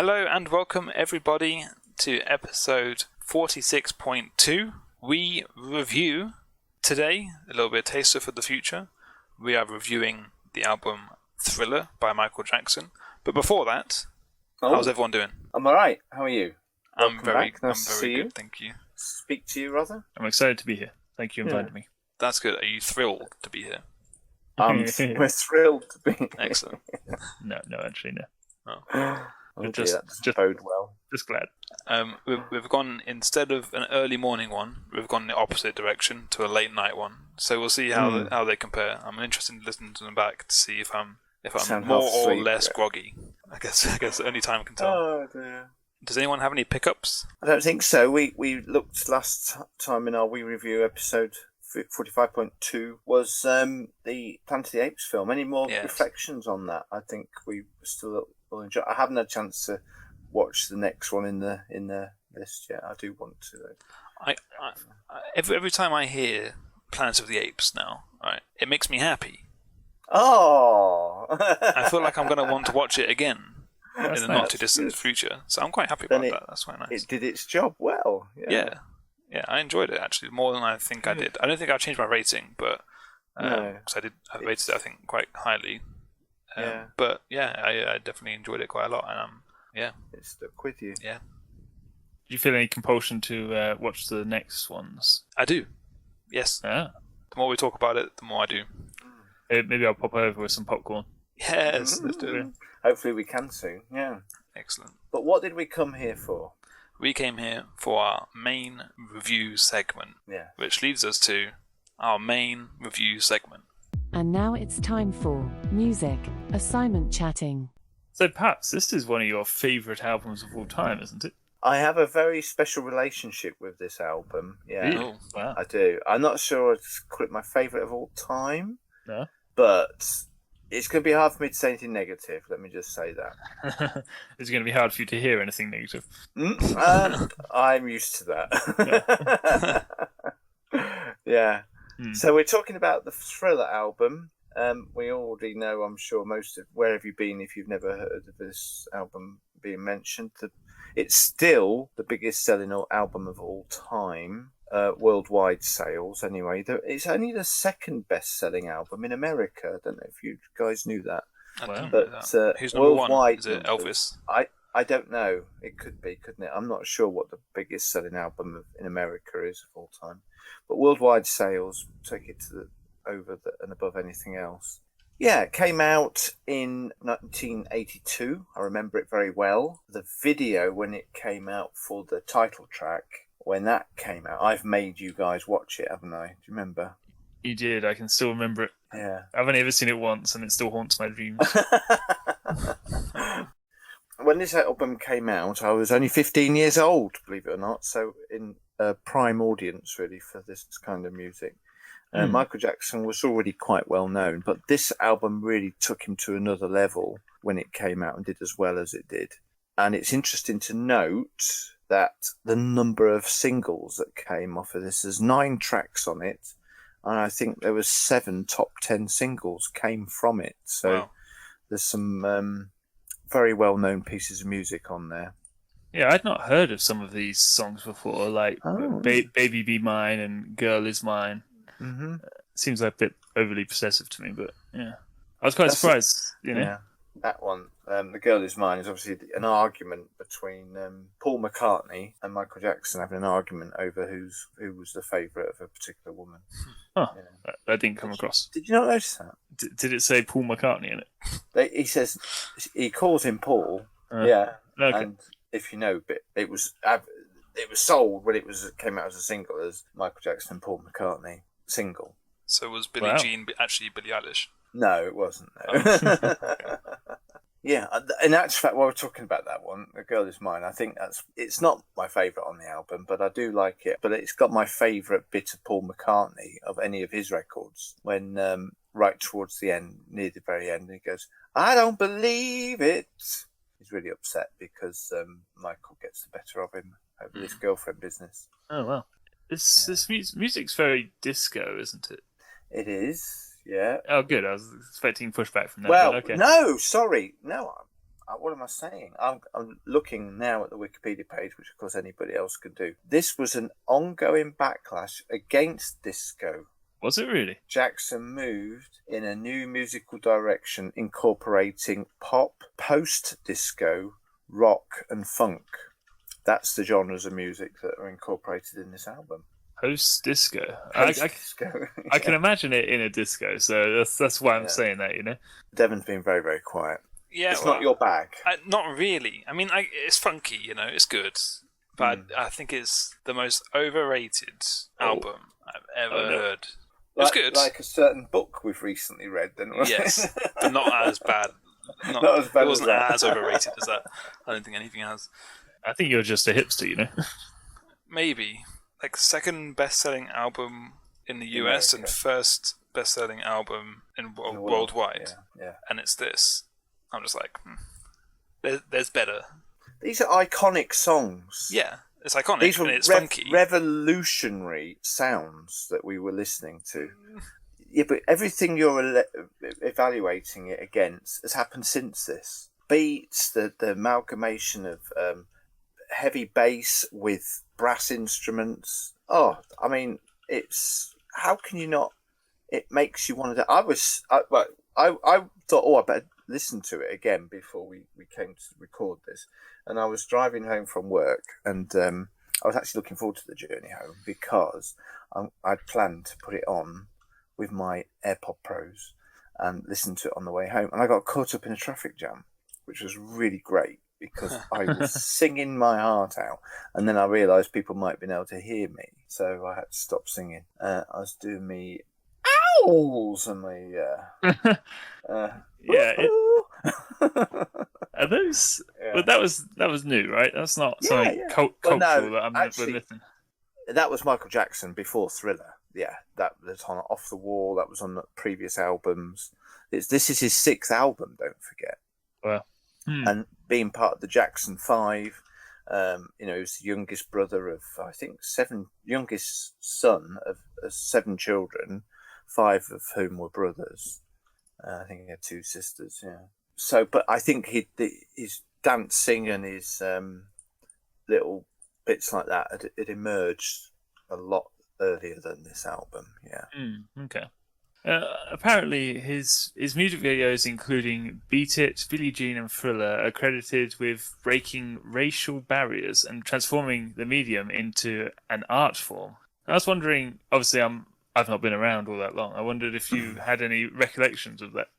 Hello and welcome everybody to episode 46.2. We review today a little bit of taster for the future. We are reviewing the album Thriller by Michael Jackson. But before that, how's everyone doing? I'm alright. How are you? I'm very Nice to see good, you. thank you. Speak to you, rather. I'm excited to be here. Thank you for inviting me. That's good. Are you thrilled to be here? We're thrilled to be here. Excellent. No, actually, no. Oh, just- that doesn't just- bode well. Just glad. We've gone, instead of an early morning one, we've gone the opposite direction to a late night one. So we'll see how they compare. I'm interested in listening to them back to see if I'm Sound more half or asleep, less yeah. groggy. I guess only time can tell. Oh dear. Does anyone have any pickups? I don't think so. We looked last time in our We Review episode 45.2 was the Planet of the Apes film. Any more reflections on that? I think we still will enjoy. I haven't had a chance to watch the next one in the list yet. I do want to though. Every time I hear Planet of the Apes now, right, it makes me happy. Oh, I feel like I'm going to want to watch it again in the not too distant good. future. So I'm quite happy Then about that. That's quite nice. It did its job well. Yeah, I enjoyed it actually more than I think I did. I don't think I've changed my rating, but because I rated it I think quite highly. But I definitely enjoyed it quite a lot, and It stuck with you. Yeah, Do you feel any compulsion to watch the next ones? I do. Yes. Ah. The more we talk about it, the more I do. Maybe I'll pop over with some popcorn. Yes, let's do it. Hopefully we can soon. Yeah. Excellent. But what did we come here for? We came here for our main review segment, which leads us to our main review segment. And now it's time for music assignment chatting. So, Pats, this is one of your favourite albums of all time, isn't it? I have a very special relationship with this album. Yeah, Really? Wow. I do. I'm not sure I'd call it my favourite of all time, No? but it's going to be hard for me to say anything negative. Let me just say that. It's going to be hard for you to hear anything negative. I'm used to that. Yeah. So we're talking about the Thriller album. We already know, I'm sure, most of Where Have You Been if you've never heard of this album being mentioned. It's still the biggest selling album of all time, worldwide sales anyway. It's only the second best selling album in America. I don't know if you guys knew that. I didn't But know that. Who's number one? worldwide Is it numbers, Elvis? I don't know. It could be, couldn't it? I'm not sure what the biggest selling album in America is of all time. But worldwide sales take it to over and above anything else. Yeah, it came out in 1982. I remember it very well. The video when it came out for the title track, when that came out, I've made you guys watch it, haven't I? Do you remember? You did. I can still remember it. Yeah. I've only ever seen it once, and it still haunts my dreams. When this album came out, I was only 15 years old, believe it or not. So in a prime audience, really, for this kind of music. Michael Jackson was already quite well known, but this album really took him to another level when it came out and did as well as it did. And it's interesting to note that the number of singles that came off of this, there's 9 tracks on it, and I think there was 7 top 10 singles came from it. So there's some very well-known pieces of music on there. Yeah, I'd not heard of some of these songs before, like Baby Be Mine and Girl Is Mine. Mm-hmm. Seems like a bit overly possessive to me, but yeah. I was quite surprised, you know. Yeah, that one, The Girl Is Mine, is obviously an argument between Paul McCartney and Michael Jackson, having an argument over who was the favourite of a particular woman. Oh, yeah. That didn't come across. Did you not notice that? Did it say Paul McCartney in it? He says, he calls him Paul, Okay. and if you know, but it was sold when it came out as a single as Michael Jackson and Paul McCartney single. So was Billie Jean actually Billie Eilish? No, it wasn't. No. Yeah, in actual fact, while we're talking about that one, The Girl Is Mine, I think it's not my favourite on the album, but I do like it. But it's got my favourite bit of Paul McCartney of any of his records when right towards the end, near the very end, he goes, "I don't believe it." He's really upset because Michael gets the better of him over this girlfriend business. Oh, wow. This music's very disco, isn't it? It is, yeah. Oh, good. I was expecting pushback from that. Well, but okay. no, sorry. No, what am I saying? I'm looking now at the Wikipedia page, which of course anybody else could do. This was an ongoing backlash against disco. Was it really? Jackson moved in a new musical direction, incorporating pop, post-disco, rock, and funk. That's the genres of music that are incorporated in this album. Post-disco. Post-disco. I can imagine it in a disco, so that's why I'm saying that, Devon's been very, very quiet. Yeah, it's not your bag. Not really. I mean, it's funky, it's good. But I think it's the most overrated album I've ever heard. It's good. Like a certain book we've recently read, then. Yes, but not as bad. Not as bad. It wasn't as overrated as that. I don't think anything has. I think you're just a hipster, Maybe. Like, second best-selling album in the US and first best-selling album in worldwide. Yeah. And it's this. I'm just like, there's better. These are iconic songs. Yeah, it's iconic. These were and it's funky. Revolutionary sounds that we were listening to. Yeah, but everything you're evaluating it against has happened since this. Beats, the amalgamation of heavy bass with brass instruments. Oh, I mean, it's... How can you not... It makes you want to... I thought, I better listen to it again before we came to record this. And I was driving home from work, and I was actually looking forward to the journey home because I'd planned to put it on with my AirPod Pros and listen to it on the way home. And I got caught up in a traffic jam, which was really great because I was singing my heart out. And then I realised people might have been able to hear me. So I had to stop singing. I was doing me owls and my... Are those? Yeah. But that was new, right? That's not something cultural that I'm listening. That was Michael Jackson before Thriller. Yeah, that was on Off the Wall. That was on the previous albums. This is his 6th album. Don't forget. Well, and being part of the Jackson 5, he was the youngest brother of youngest son of 7 children, 5 of whom were brothers. I think he had 2 sisters. Yeah. So, but I think his dancing and his little bits like that had emerged a lot earlier than this album. Yeah. Okay. Apparently, his music videos, including "Beat It," "Billie Jean," and "Thriller," are credited with breaking racial barriers and transforming the medium into an art form. I was wondering. Obviously, I've not been around all that long. I wondered if you had any recollections of that.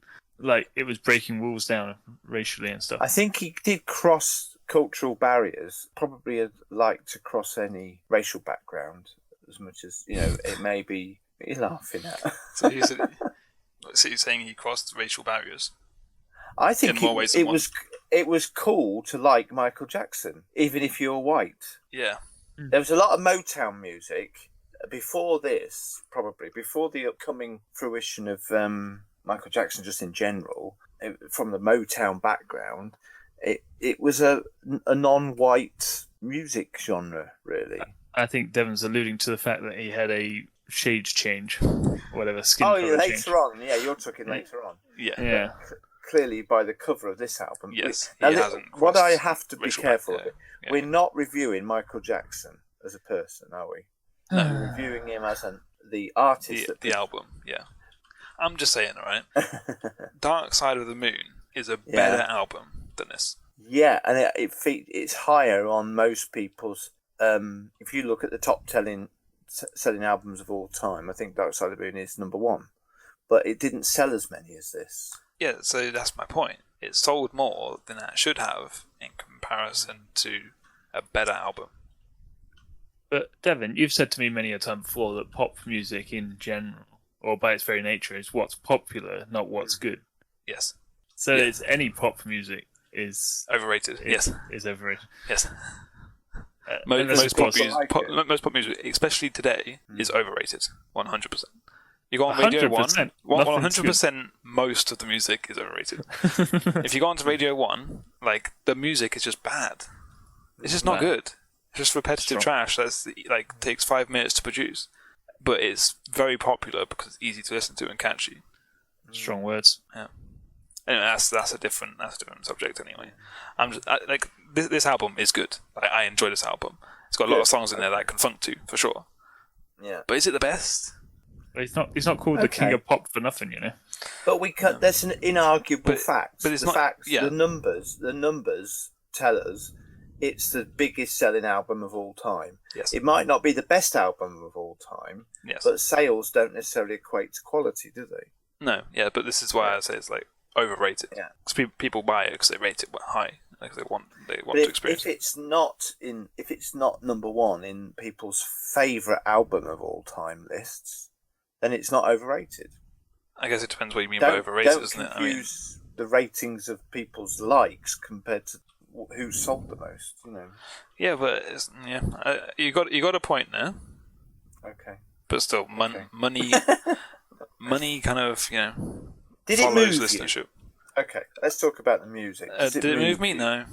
Like, it was breaking walls down racially and stuff. I think he did cross cultural barriers. Probably had liked to cross any racial background as much as, it may be... What are you laughing at? So you're saying he crossed racial barriers? I think it was cool to like Michael Jackson, even if you were white. Yeah. There was a lot of Motown music before this, probably, before the upcoming fruition of Michael Jackson just in general, from the Motown background. It was a non-white music genre, really. I think Devon's alluding to the fact that he had a shade change, whatever, skin color change. Later on. Yeah, you're talking later on. Yeah. Clearly by the cover of this album. Yes, what I have to be careful of, we're not reviewing Michael Jackson as a person, are we? No. We're reviewing him as the artist. The album, yeah. I'm just saying, all right? Dark Side of the Moon is a better album than this. Yeah, and it's higher on most people's... if you look at the top selling albums of all time, I think Dark Side of the Moon is number 1. But it didn't sell as many as this. Yeah, so that's my point. It sold more than it should have in comparison to a better album. But, Devon, you've said to me many a time before that pop music in general, or by its very nature, is what's popular, not what's good. Yes. So it's any pop music is... Overrated, yes. Is overrated. Yes. Most pop music, especially today, is overrated. 100%. You go on Radio 1, 100% most of the music is overrated. If you go onto Radio 1, like, the music is just bad. It's just not good. It's just repetitive trash that's takes 5 minutes to produce. But it's very popular because it's easy to listen to and catchy. Strong words. Yeah. Anyway, that's a different subject. Anyway, this album is good. I enjoy this album. It's got a lot of songs in there that I can funk to for sure. Yeah, but is it the best? He's not called the king of pop for nothing, you know. But that's an inarguable fact. But it's the not. facts, Yeah. the numbers tell us it's the biggest selling album of all time. Yes. It might not be the best album of all time. Yes. But sales don't necessarily equate to quality, do they? No. Yeah. But this is why I say it's like overrated. Yeah. Because people buy it because they rate it high. Like they want to experience. If it's not number one in people's favourite album of all time lists, then it's not overrated. I guess it depends what you mean by overrated, doesn't it? Don't confuse the ratings of people's likes compared to who sold the most. You know. Yeah, but you got a point there. Okay. But still, money kind of Did it follows move listenership. you? Okay, let's talk about the music. Did it move me? No,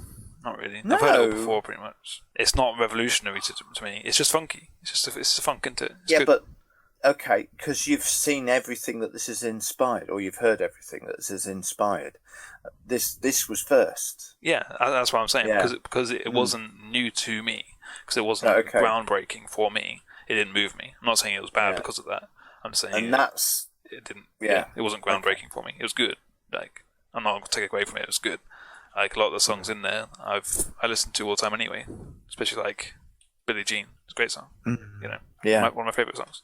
not really. No. I've heard it all before, pretty much. It's not revolutionary to me. It's just funky. It's a funk, isn't it? It's good. But okay, because you've seen everything that this has inspired, or you've heard everything that this has inspired. This was first. Yeah, that's what I'm saying. Yeah. Because it wasn't new to me. Because it wasn't groundbreaking for me. It didn't move me. I'm not saying it was bad because of that. I'm saying it didn't. Yeah, it wasn't groundbreaking for me. It was good. Like, I'm not going to take it away from it. It was good. Like a lot of the songs in there, I listen to all the time anyway. Especially like Billie Jean. It's a great song. Mm-hmm. One of my favourite songs.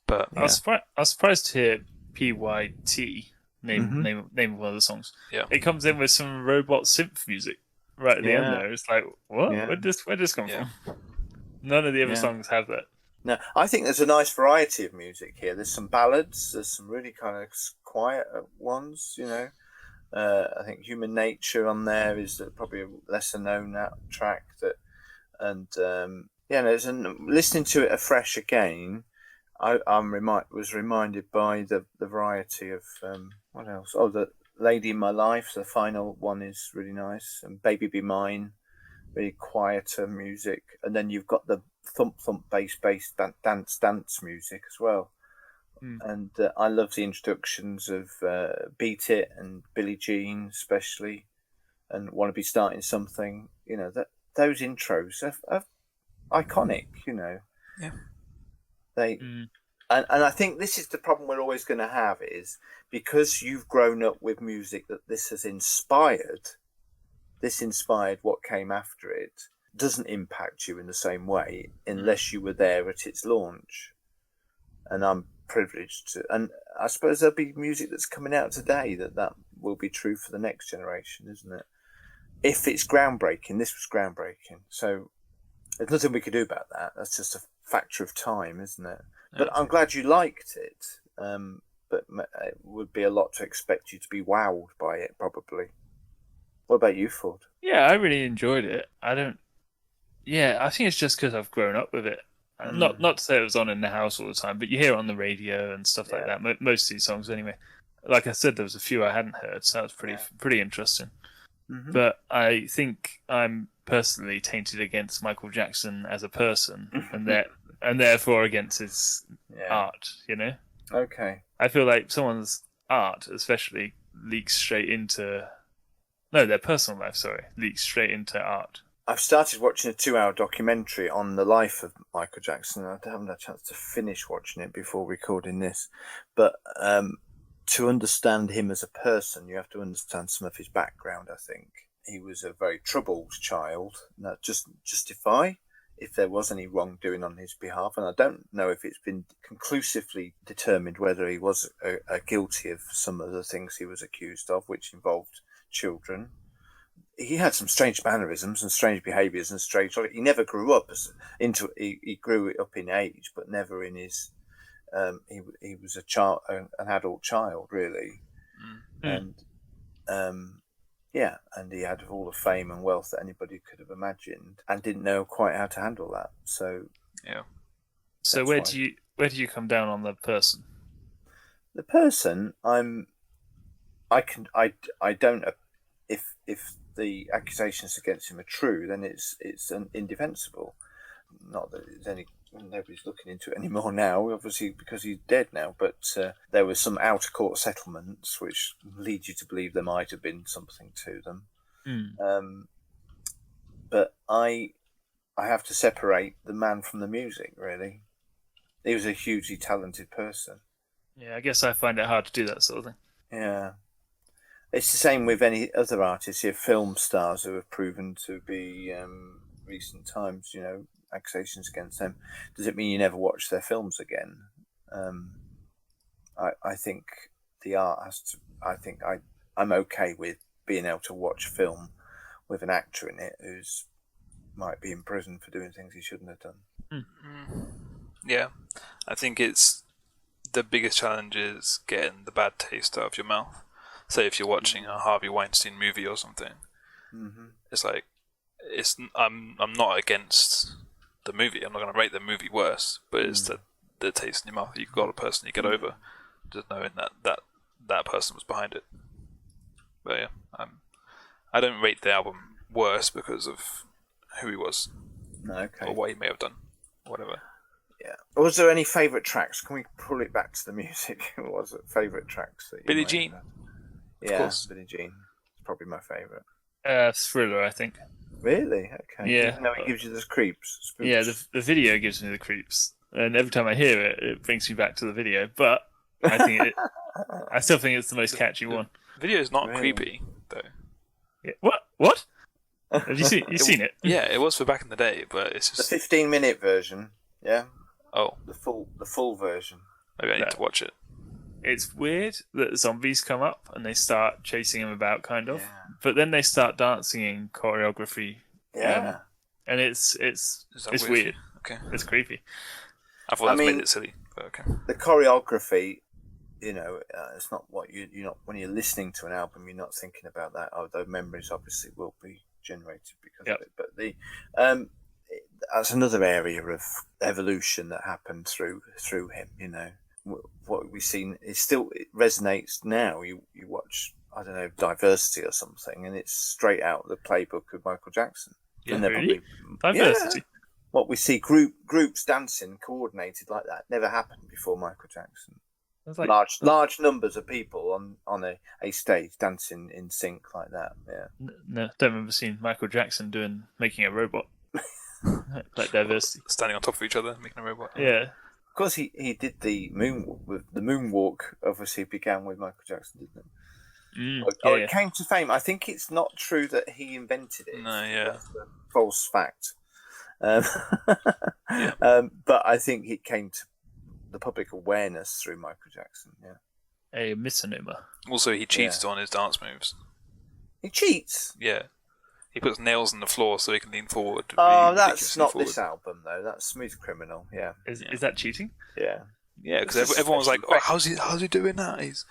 But I was surprised to hear PYT name of one of the songs. Yeah, it comes in with some robot synth music right at the end there. It's like, what? Yeah. Where'd this come from? None of the other songs have that. No, I think there's a nice variety of music here. There's some ballads. There's some really kind of quiet ones. I think Human Nature on there is probably a lesser known track. Listening to it afresh again, I was reminded by the variety of what else? Oh, the Lady in My Life. The final one is really nice, and Baby Be Mine, really quieter music, and then you've got the thump bass dance music as well. And I love the introductions of Beat It and Billie Jean especially, and Want to Be Starting Something. Those intros are iconic. Yeah. And I think this is the problem we're always going to have, is because you've grown up with music that this has inspired. This inspired what came after it. Doesn't impact you in the same way unless you were there at its launch. And I'm privileged to, and I suppose there'll be music that's coming out today that will be true for the next generation, isn't it? If it's groundbreaking, this was groundbreaking. So there's nothing we could do about that. That's just a factor of time, isn't it? Yeah. But I'm glad you liked it. But it would be a lot to expect you to be wowed by it, probably. What about you, Ford? Yeah, I really enjoyed it. I think it's just because I've grown up with it. Not to say it was on in the house all the time, but you hear it on the radio and stuff like that. Most of these songs, anyway. Like I said, there was a few I hadn't heard, so that was pretty interesting. Mm-hmm. But I think I'm personally tainted against Michael Jackson as a person, and therefore against his art. Okay. I feel like someone's art, especially, leaks straight into their personal life. Leaks straight into art. I've started watching a 2-hour documentary on the life of Michael Jackson. I haven't had a chance to finish watching it before recording this. But to understand him as a person, you have to understand some of his background, I think. He was a very troubled child. That just justify if there was any wrongdoing on his behalf. And I don't know if it's been conclusively determined whether he was guilty of some of the things he was accused of, which involved children. He had some strange mannerisms and strange behaviours and strange. He never grew up he grew up in age, but never in his. He was a child, an adult child, really, and and he had all the fame and wealth that anybody could have imagined, and didn't know quite how to handle that. So So where do you come down on the person? The person, I don't. If the accusations against him are true, then it's indefensible. Not that there's any nobody's looking into it anymore now, obviously because he's dead now. But there were some outer court settlements which lead you to believe there might have been something to them. But I have to separate the man from the music. Really, he was a hugely talented person. Yeah, I guess I find it hard to do that sort of thing. Yeah. It's the same with any other artists. You have film stars who have proven to be recent times, accusations against them. Does it mean you never watch their films again? I think the art has to. I'm okay with being able to watch a film with an actor in it who's might be in prison for doing things he shouldn't have done. Yeah, I think it's the biggest challenge is getting the bad taste out of your mouth. Say if you're watching a Harvey Weinstein movie or something, it's like I'm not against the movie. I'm not going to rate the movie worse, but it's the taste in your mouth that you've got to personally get over, just knowing that person was behind it. But yeah, I don't rate the album worse because of who he was, or what he may have done, whatever. Yeah. Was there any favourite tracks? Can we pull it back to the music? What was it? Favourite tracks? That you Billie might Jean. have? Of Yeah, course. Billie Jean. It's probably my favourite. Thriller, I think. Really? Okay. Yeah. No, it gives you the creeps. Spooks. Yeah, the video gives me the creeps, and every time I hear it, it brings me back to the video. But I still think it's the most catchy one. Video is not Really? creepy though. Yeah. What? Have you seen it? Yeah, it was for back in the day, but it's The just 15-minute version. Yeah. oh, The full version. maybe I need to watch it. It's weird that zombies come up and they start chasing him about, kind of, Yeah. but then they start dancing in choreography. Yeah. And it's Is that it's weird. Okay, It's creepy. I thought that mean- made it silly, but okay. The choreography, it's not what you're not when you're listening to an album. You're not thinking about that. Oh, those memories obviously will be generated because Yep. of it. But that's another area of evolution that happened through him. What we've seen it resonates now. You watch, I don't know, Diversity or something, and it's straight out of the playbook of Michael Jackson. Yeah, And they're really? probably- Diversity. Yeah. What we see groups dancing coordinated like that never happened before Michael Jackson. It's like, Large numbers of people on a stage dancing in sync like that. Yeah. no, don't remember seeing Michael Jackson making a robot. Like Diversity. Standing on top of each other, making a robot. Yeah. Of course, he did the moonwalk. The moonwalk obviously began with Michael Jackson, didn't it? Yeah, It came to fame. I think it's not true that he invented it. No, yeah. That's a false fact. Yeah. But I think it came to the public awareness through Michael Jackson. Yeah. A misnomer. Also, he cheats on his dance moves. He cheats. Yeah, he puts nails in the floor so he can lean forward. Oh, that's ridiculously not forward. this album though. That's Smooth Criminal. Yeah. Is that cheating? Yeah. Yeah, because It's a everyone's like, special "Oh, how's he doing that? He's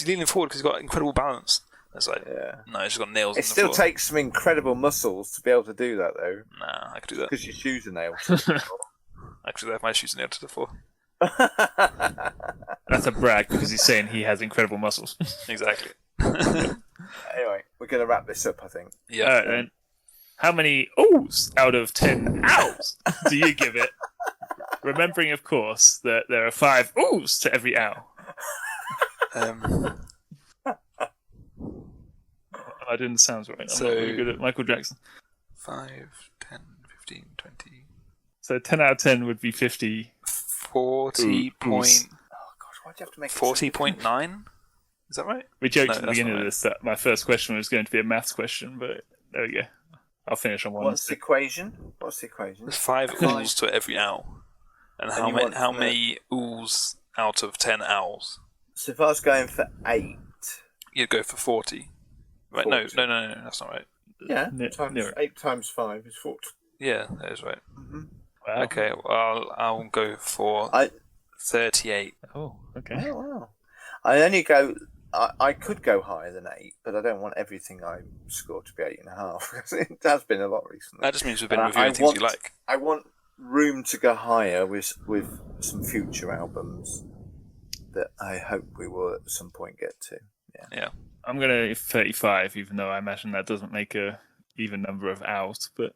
leaning forward because he's got incredible balance." It's like, Yeah. no, he's just got nails It in the still floor. takes some incredible muscles to be able to do that though, Nah, I could do that. because your shoes are nailed. Actually, I have my shoes nailed to the floor. That's a brag because he's saying he has incredible muscles. Exactly. Anyway, we're going to wrap this up, I think. Yeah. All right, then. How many oohs out of 10 owls do you give it? Remembering, of course, that there are 5 oohs to every owl. I didn't sound right. I'm So- not very good at Michael Jackson. 5, 10, 15, 20, So 10 out of 10 would be 50. 40 point, Oh gosh, why'd you have to make it 40.9? Is that right? We joked No, at the that's beginning not of right. this that my first question was going to be a maths question, but there we go. I'll finish on one. What's the equation? There's 5 ools to every owl. And And you want how to- many ools out of 10 owls? So if I was going for 8, You'd go for 40. Right, 40. No, that's not right. yeah, Near. 8 times 5 is 40. Yeah, that is right. Wow. Okay, well, I'll go for I 38. Oh, okay. Oh wow! I only go. I could go higher than 8, but I don't want everything I score to be 8.5 because it has been a lot recently. That just means we've been I reviewing things you want- like. I want room to go higher with some future albums that I hope we will at some point get to. Yeah. I'm going to 35, even though I imagine that doesn't make a even number of owls. But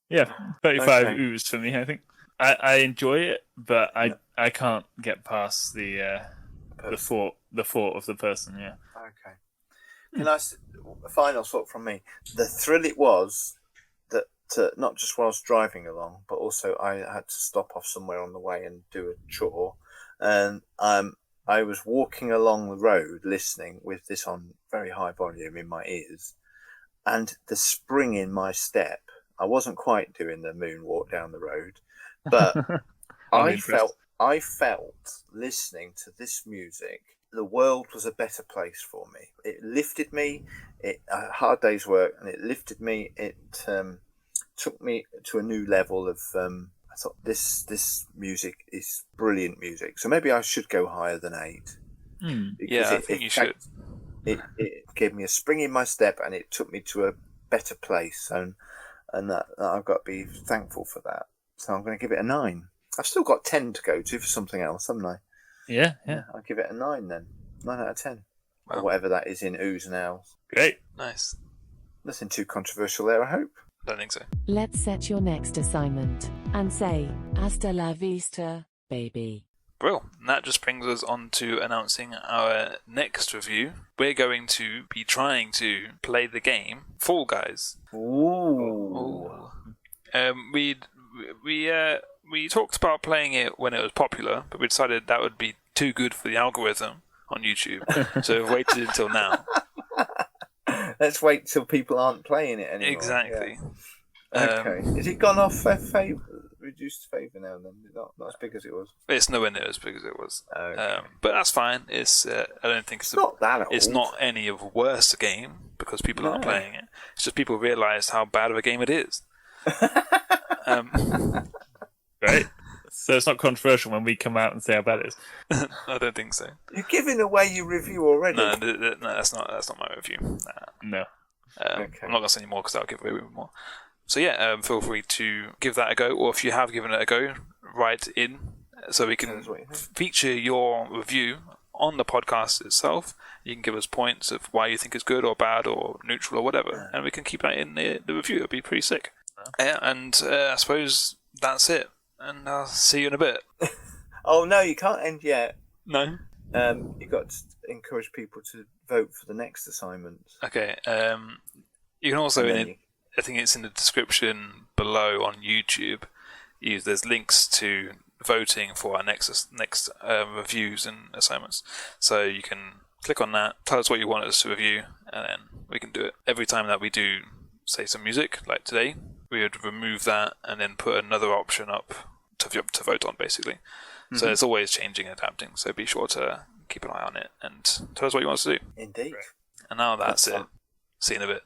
yeah, 35 Okay. oohs for me, I think. I enjoy it, but I can't get past the thought of the person. Yeah. Okay. Can a final thought from me? The thrill it was that not just while I was driving along, but also I had to stop off somewhere on the way and do a chore, and I was walking along the road listening with this on very high volume in my ears, and the spring in my step. I wasn't quite doing the moonwalk down the road, but I felt listening to this music, the world was a better place for me. It lifted me. A hard day's work, and it lifted me. It took me to a new level of. I thought this music is brilliant music. So maybe I should go higher than 8. Yeah, I think you should. It gave me a spring in my step, and it took me to a better place, and that I've got to be thankful for that. So I'm going to give it a 9. I've still got 10 to go to for something else, haven't I? Yeah. I'll give it a 9 then. 9 out of 10. Wow. Or whatever that is in oohs and owls. Great. Nice. Nothing too controversial there, I hope. Don't think so. Let's set your next assignment and say, hasta la vista, baby. Well, that just brings us on to announcing our next review. We're going to be trying to play the game Fall Guys. Ooh. We talked about playing it when it was popular, but we decided that would be too good for the algorithm on YouTube, so we've waited until now. Let's wait till people aren't playing it anymore. Exactly. Yeah. Okay. Has it gone off reduced favour now then? Not as big as it was? It's nowhere near as big as it was. Okay. But that's fine. It's I don't think it's not that old. It's not any of a worse game because people aren't playing it. It's just people realise how bad of a game it is. Right. So it's not controversial when we come out and say how bad it is. I don't think so. You're giving away your review already. No, that's not my review. No. Okay. I'm not gonna say any more because that'll give away more. So yeah, feel free to give that a go, or if you have given it a go, write in so we can feature your review on the podcast itself. You can give us points of why you think it's good or bad or neutral or whatever, and we can keep that in the review. It'll be pretty sick. Yeah, and I suppose that's it. And I'll see you in a bit. Oh no, you can't end yet. No. You've got to encourage people to vote for the next assignment. Okay. You can also, I think it's in the description below on YouTube. There's links to voting for our next reviews and assignments. So you can click on that, tell us what you want us to review, and then we can do it. Every time that we do, say, some music, like today, we would remove that and then put another option up to vote on, basically. Mm-hmm. So it's always changing and adapting. So be sure to keep an eye on it and tell us what you want us to do. Indeed. And now that's it. See you in a bit.